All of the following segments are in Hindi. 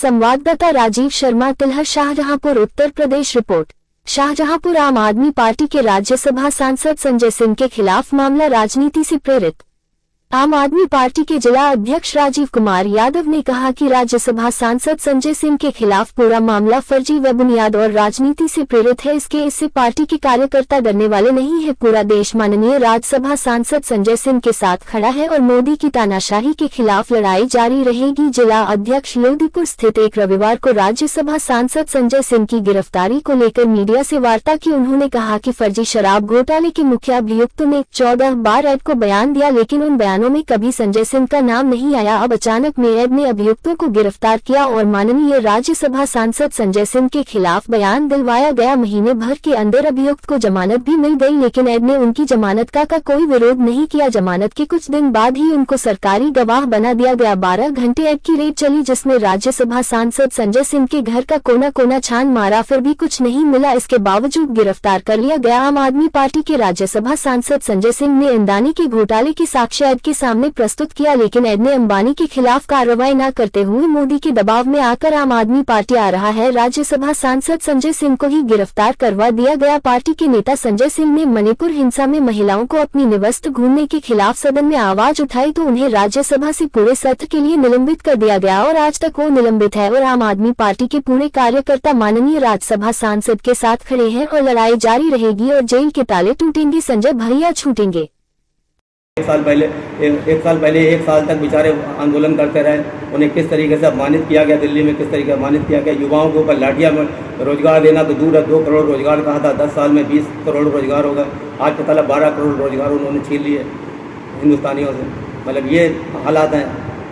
संवाददाता राजीव शर्मा तिलहर शाहजहांपुर उत्तर प्रदेश रिपोर्ट। शाहजहांपुर आम आदमी पार्टी के राज्यसभा सांसद संजय सिंह के खिलाफ मामला राजनीति से प्रेरित। आम आदमी पार्टी के जिला अध्यक्ष राजीव कुमार यादव ने कहा कि राज्यसभा सांसद संजय सिंह के खिलाफ पूरा मामला फर्जी बेबुनियाद और राजनीति से प्रेरित है। इससे पार्टी के कार्यकर्ता डरने वाले नहीं है। पूरा देश माननीय राज्यसभा सांसद संजय सिंह के साथ खड़ा है और मोदी की तानाशाही के खिलाफ लड़ाई जारी रहेगी। जिला अध्यक्ष लोधीपुर स्थित एक रविवार को राज्यसभा सांसद संजय सिंह की गिरफ्तारी को लेकर मीडिया से वार्ता की। उन्होंने कहा कि फर्जी शराब घोटाले के मुख्य अभियुक्तों ने 14 बार ऐड को बयान दिया, लेकिन उन बयानों में कभी संजय सिंह का नाम नहीं आया। अब अचानक में ऐड ने अभियुक्तों को गिरफ्तार किया और माननीय राज्यसभा सांसद संजय सिंह के खिलाफ बयान दिलवाया गया। महीने भर के अंदर अभियुक्त को जमानत भी मिल गई, लेकिन ऐड ने उनकी जमानत का कोई विरोध नहीं किया। जमानत के कुछ दिन बाद ही उनको सरकारी गवाह बना दिया गया। 12 घंटे ऐड की रेड चली, जिसमें राज्यसभा सांसद संजय सिंह के घर का कोना कोना छान मारा, फिर भी कुछ नहीं मिला। इसके बावजूद गिरफ्तार कर लिया गया। आम आदमी पार्टी के राज्यसभा सांसद संजय सिंह ने अंबानी के घोटाले की साक्ष्य ऐड के सामने प्रस्तुत किया, लेकिन ऐड ने अंबानी के खिलाफ कार्रवाई न करते हुए मोदी के दबाव में आकर आम आदमी पार्टी आ रहा है। राज्यसभा सांसद संजय सिंह को ही गिरफ्तार करवा दिया गया। पार्टी के नेता संजय सिंह ने मणिपुर हिंसा में महिलाओं को अपनी निवस्त घूमने के खिलाफ सदन में आवाज उठाई तो उन्हें राज्यसभा से पूरे सत्र के लिए निलंबित कर दिया गया और आज तक वो निलंबित है। और आम आदमी पार्टी के पूरे कार्यकर्ता माननीय राज्यसभा सांसद के साथ खड़े हैं और लड़ाई जारी रहेगी और जेल के ताले टूटेंगे, संजय भैया छूटेंगे। एक साल पहले एक साल तक बेचारे आंदोलन करते रहे। उन्हें किस तरीके से अपमानित किया गया, दिल्ली में किस तरीके से अपमानित किया गया। युवाओं के ऊपर लाठियां, रोजगार देना तो दूर है, 2 करोड़ रोजगार कहा था, 10 साल में 20 करोड़ रोजगार होगा। आज पता लगा 12 करोड़ रोजगार उन्होंने छीन लिए हिंदुस्तानियों से। मतलब ये हालात हैं,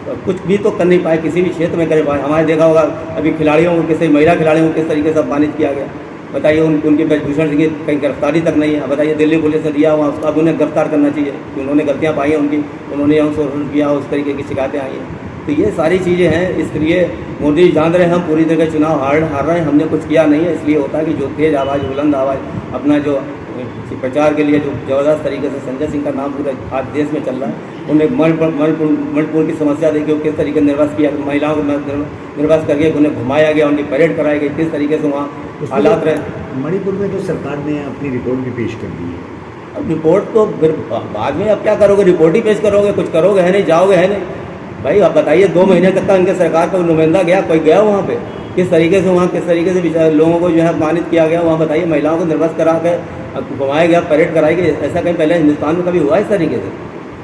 तो कुछ भी तो कर नहीं पाए, किसी भी क्षेत्र में कर पाए। हमारे देखा होगा अभी खिलाड़ियों को, महिला खिलाड़ियों को किस तरीके से अपमानित किया गया। बताइए, उनकी ब्रजभूषण सिंह की कहीं गिरफ्तारी तक नहीं है। बताइए, दिल्ली पुलिस ने दिया हुआ, अब उन्हें गिरफ्तार करना चाहिए कि उन्होंने गलतियां पाई हैं उनकी, उन्होंने यहाँ शोषण किया, उस तरीके की शिकायतें आई हैं। तो ये सारी चीज़ें हैं। इसलिए मोदी जान रहे हैं हम पूरी तरह चुनाव हार रहे हैं, हमने कुछ किया नहीं है। इसलिए होता है कि जो तेज़ आवाज़, बुलंद आवाज़ अपना जो प्रचार के लिए जो ज़बरदस्त तरीके से संजय सिंह का नाम पूरे आज देश में चल रहा है। उन्हें मणिपुर की समस्या देखिए, किस तरीके से निर्वास किया, महिलाओं को निर्वास करके उन्हें घुमाया गया, उनकी परेड कराई गई, किस तरीके से वहाँ हालात रहे। मणिपुर में तो सरकार ने अपनी रिपोर्ट भी पेश कर दी है। अब रिपोर्ट तो फिर बाद में अब क्या करोगे, रिपोर्ट ही पेश करोगे, कुछ करोगे है नहीं, जाओगे है नहीं। भाई आप बताइए, 2 महीने तक का इनके सरकार का नुमाइंदा गया, कोई गया वहाँ पे, किस तरीके से वहाँ किस तरीके से लोगों को जो है अपमानित किया गया वहाँ। बताइए, महिलाओं को निर्वास करा के घुमाया गया, परेड कराई गई। ऐसा कहीं पहले हिंदुस्तान में कभी हुआ इस तरीके से?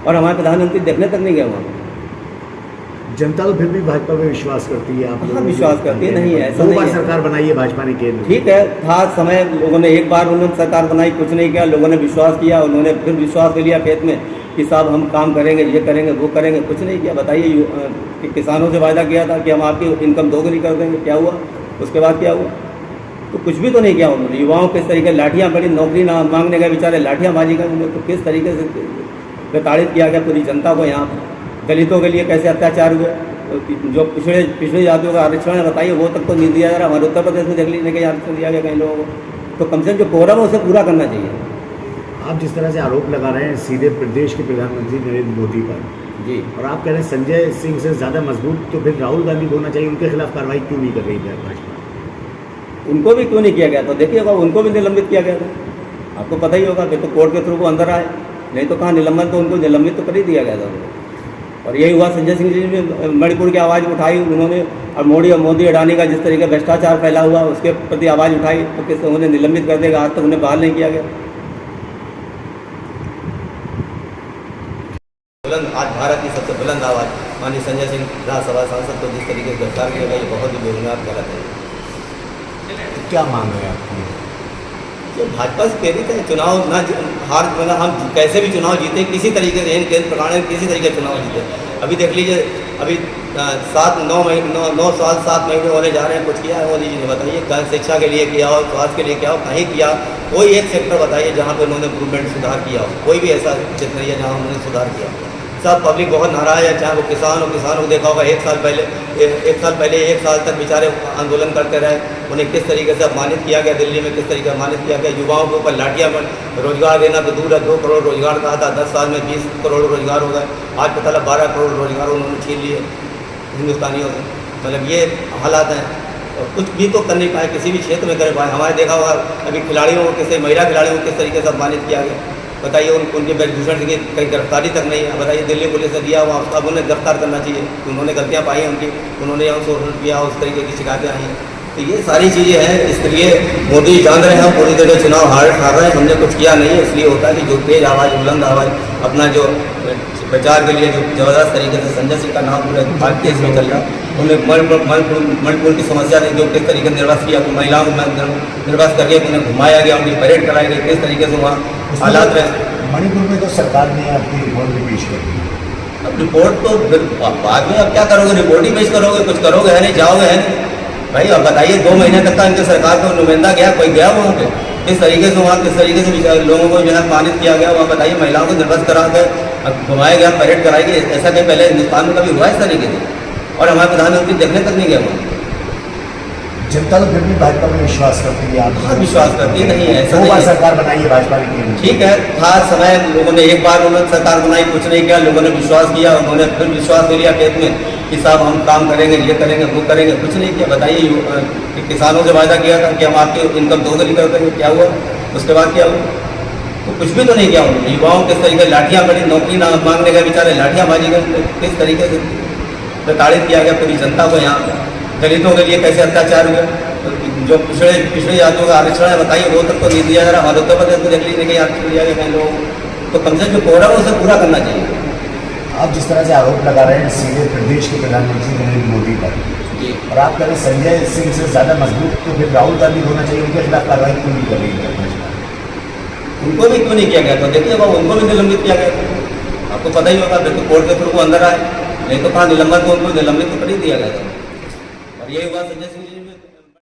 और हमारे प्रधानमंत्री देखने तक नहीं गए वहाँ। जनता तो फिर भी भाजपा में विश्वास करती है। आप विश्वास करती है, नहीं है ऐसा। 2 बार सरकार बनाई है भाजपा ने, केंद्र ठीक है, था समय, लोगों ने एक बार उन्होंने सरकार बनाई, कुछ नहीं किया, लोगों ने विश्वास किया, उन्होंने फिर विश्वास कर लिया खेत में कि साहब हम काम करेंगे, ये करेंगे, वो करेंगे, कुछ नहीं किया। बताइए, कि किसानों से वायदा किया था कि हम आपकी इनकम दोगुनी कर देंगे, क्या हुआ? उसके बाद क्या हुआ? तो कुछ भी तो नहीं किया उन्होंने। युवाओं किस तरीके लाठियाँ पड़ी, नौकरी ना मांगने गए बेचारे, लाठियाँ बाजी गए उन्हें, तो किस तरीके से प्रताड़ित किया गया पूरी जनता को। यहाँ दलितों के लिए कैसे अत्याचार हुए, जो पिछड़े जातियों का आरक्षण है, बताइए वो तक तो नहीं दिया जा रहा। हमारे उत्तर प्रदेश में देख लीजिए कहीं आरक्षण दिया गया कई लोगों को, तो कम से कम जो कोरम है उसे पूरा करना चाहिए। आप जिस तरह से आरोप लगा रहे हैं सीधे प्रदेश के प्रधानमंत्री नरेंद्र मोदी पर जी, और आप कह रहे हैं संजय सिंह से ज़्यादा मजबूत, तो फिर राहुल गांधी को होना चाहिए। उनके खिलाफ कार्रवाई क्यों नहीं कर रही है भाजपा? उनको भी क्यों नहीं किया गया? तो देखिएगा, उनको भी निलंबित किया गया था, आपको पता ही होगा। फिर तो कोर्ट के थ्रू वो अंदर आए, नहीं तो कहाँ निलंबन, तो उनको निलंबित तो कर ही दिया गया था। और यही हुआ, संजय सिंह जी ने मणिपुर की आवाज़ उठाई उन्होंने, और मोदी अडानी का जिस तरीके भ्रष्टाचार फैला हुआ उसके प्रति आवाज़ उठाई, तो किस उन्हें निलंबित कर देगा? आज तक उन्हें बहाल नहीं किया गया। बुलंद, आज भारत की सबसे बुलंद आवाज़ माननीय संजय सिंह राज्यसभा सांसद को जिस तरीके से गिरफ्तार किया गया, ये बहुत ही बेबुनियाद गलत है। तो क्या मांग है आपकी? जो भाजपा से प्रेरित है, चुनाव ना हार, मतलब हम कैसे भी चुनाव जीते, किसी तरीके से केंद्र प्रकार किसी तरीके से चुनाव जीते। अभी देख लीजिए, अभी 9 साल 7 महीने होने जा रहे हैं, कुछ किया है मोदी जी ने? बताइए, शिक्षा के लिए किया हो, स्वास्थ्य के लिए किया हो, कहीं किया? कोई एक सेक्टर बताइए जहाँ पर उन्होंने इम्प्रूवमेंट सुधार किया हो? कोई भी ऐसा क्षेत्र नहीं है जहाँ उन्होंने सुधार किया। सब पब्लिक बहुत नाराज है, चाहे वो किसान हो। किसानों को देखा होगा, एक साल पहले एक साल तक बेचारे आंदोलन करते रहे। उन्हें किस तरीके से अपमानित किया गया, दिल्ली में किस तरीके से अपमानित किया गया। युवाओं के ऊपर लाठियाँ, रोजगार देना तो दूर है, 2 करोड़ रोजगार कहा था, 10 साल में 20 करोड़ रोजगार हो गए। आज पता लगा 12 करोड़ रोजगार उन्होंने छीन लिए हिंदुस्तानियों से। मतलब ये हालात हैं। और कुछ भी तो कर नहीं पाए, किसी भी क्षेत्र में कर पाए। हमारे देखा होगा अभी खिलाड़ियों को किस महिला खिलाड़ियों को किस तरीके से अपमानित किया गया, बताइए। उनके ब्रजभूषण की कहीं गिरफ्तारी तक नहीं है। बताइए दिल्ली पुलिस ने दिया हुआ, अब उन्हें गिरफ्तार करना चाहिए। उन्होंने गलतियाँ पाई हैं उनकी, उन्होंने यहाँ शोषण किया, उस तरीके की शिकायतें आई हैं। तो ये सारी चीज़ें हैं। इसके लिए मोदी जान रहे हैं हम पूरी तरह चुनाव हार रहे हैं, हमने कुछ किया नहीं है। इसलिए होता है कि जो तेज आवाज़, बुलंद आवाज़ अपना जो प्रचार के लिए जो ज़बरदस्त तरीके से संजय सिंह का नाम पूरे भारत देश में चल रहा, उन्हें मणिपुर की समस्या ने जो किस तरीके से निर्वास किया, तो महिलाओं को निर्वास करके उन्हें घुमाया गया, उनकी परेड कराई गई, किस तरीके से वहाँ हालात रहे। मणिपुर में तो सरकार ने आपकी रिपोर्ट भी पेश कर दी। अब रिपोर्ट तो बाद में अब क्या करोगे, रिपोर्ट ही पेश करोगे, कुछ करोगे है नहीं, जाओगे है नहीं भाई। अब बताइए 2 महीने तक का इनके सरकार का नुमाइंदा गया, कोई गया वहाँ पे? किस तरीके से वहाँ, किस तरीके से लोगों को जो है अपमानित किया गया वहाँ, बताइए। महिलाओं को निर्वस्त करा कर घुमाया गया, परेड कराई गई। ऐसा कहीं पहले हिंदुस्तान में कभी हुआ इस तरीके से? और हमारे प्रधानमंत्री देखने तक नहीं गया वहाँ। जनता तो फिर भी भाजपा में विश्वास करती है। आप विश्वास करती नहीं है, ऐसा 2 बार सरकार बनाई है भाजपा की। ठीक है, था समय, लोगों ने एक बार उन्होंने सरकार बनाई, कुछ नहीं किया, लोगों ने विश्वास किया, उन्होंने फिर विश्वास ले लिया खेत में कि साहब हम काम करेंगे, ये करेंगे, वो करेंगे, कुछ नहीं किया। बताइए किसानों से वायदा किया था कि हम आपकी इनकम दोगुनी कर देंगे, क्या हुआ? उसके बाद क्या हुआ? तो कुछ भी तो नहीं किया उन्होंने। युवाओं किस तरीके से लाठियाँ पड़ी, नौकरी ना मांगने गए बेचारे, लाठियाँ बाजी गए, किस तरीके से प्रताड़ित किया गया पूरी जनता को। यहाँ दलितों के लिए कैसे अत्याचार हुए, जो पिछड़े जातियों का आरक्षण है, बताइए वो तक तो नहीं दिया जा रहा। हमारे उत्तर प्रदेश को देख लीजिए कि आरक्षण दिया गया कई लोगों को, तो कम से कम जो कोरा है उसे पूरा करना चाहिए। आप जिस तरह से आरोप लगा रहे हैं सीधे प्रदेश के प्रधानमंत्री नरेंद्र मोदी पर, और आप कह रहे हैं संजय सिंह से ज़्यादा मजबूत, तो फिर राहुल गांधी होना चाहिए, उनके खिलाफ कार्रवाई क्यों नहीं कर रही है? उनको भी क्यों नहीं किया गया? तो देखिए अब उनको भी निलंबित किया गया। आपको पता ही होगा, तो कोर्ट के थ्रू वो अंदर आए, नहीं तो कहाँ निलंबन को, उनको निलंबित तो कर ही दिया गया था। और यही बात संजय सिंह जी में